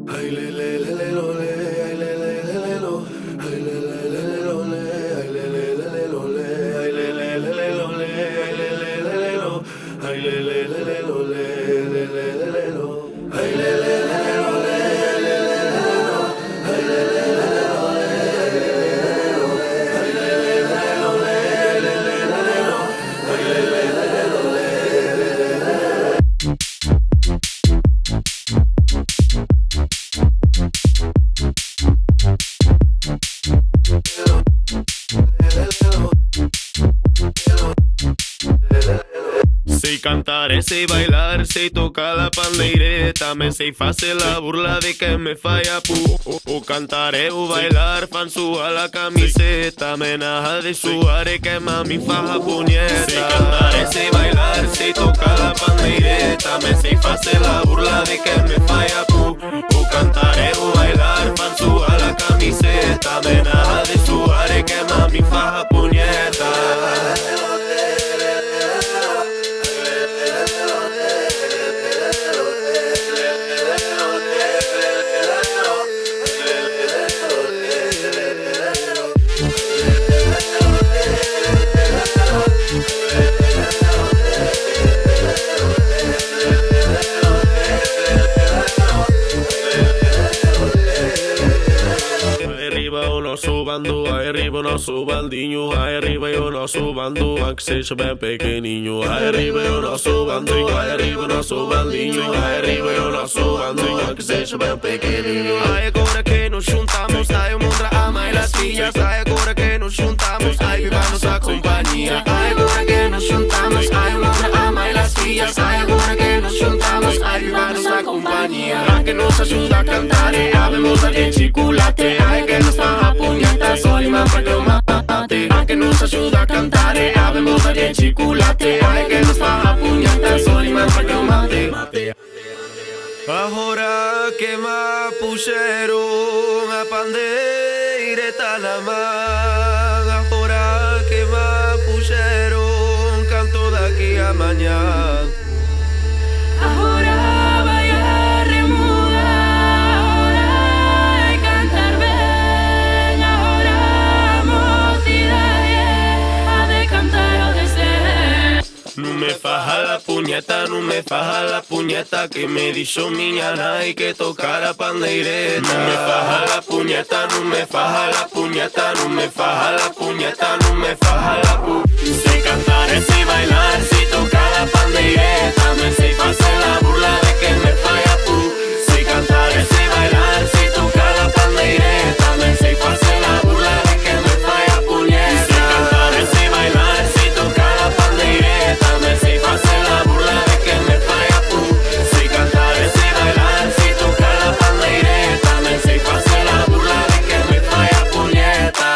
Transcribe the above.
Ay, le, lo, le, ay, lo, ay, lo, le, ay, lo, le, ay, lo, le, lo, ay, lo, ay, Sei cantar, sei bailar, sei tocar la pandeireta. Me sei fazer la burla de que me falla o cantar o bailar, fan sua la camiseta. Me naja de suar que mami faja punheta. Sei cantar, sei bailar, sei tocar la pandeireta. Me sei fazer la burla de que me falla o cantar o bailar, fan sua la camiseta. Me naja de suar que mami faja punheta. Subando, aí arriba o nosso bandinho, aí arriba o nosso bando, que seja bem pequenininho. Aí arriba o nosso bandinho, aí arriba o nosso bandinho, aí arriba o nosso bando, que seja bem pequenininho. Aí agora que nos juntamos, aí o mundo ama e as filhas. Aí agora que nos juntamos, aí viva nossa companhia. Aí agora que nos juntamos, aí o mundo ama e as filhas. Aí agora que nos juntamos, aí viva nossa companhia. A que nos ajuda a cantar, habemos de chocolate, aí que nos faz a punheta, só lima pra que eu mate. A que nos ajuda a cantar, habemos de chocolate, aí que nos faz a punheta, só lima pra que eu mate. Agora que me puxeron a pandeireta na man, agora que me puxeron canto daqui a mañá. Agora vai a remudar, agora é cantar ben, agora a mocidade ha de cantar o deser. No me faja la puñeta, no me faja la puñeta, que me dijo miña nai que tocara pandeireta. No me faja la puñeta, no me faja la puñeta, no me faja la puñeta, no me faja la pu. Sé cantar, sé bailar, sé tocar la pandeireta, me sé hacer la burla de que me falla pu. Sé cantar, sé bailar, sé tocar la pandeireta, me sé hacer la burla de que me falla puñeta. Sé cantar, sé bailar, sé tocar la pandeireta, me sé hacer la burla de que me falla pu. Sé cantar, sé bailar, sé tocar la pandeireta, me sé hacer la burla de que me falla puñeta.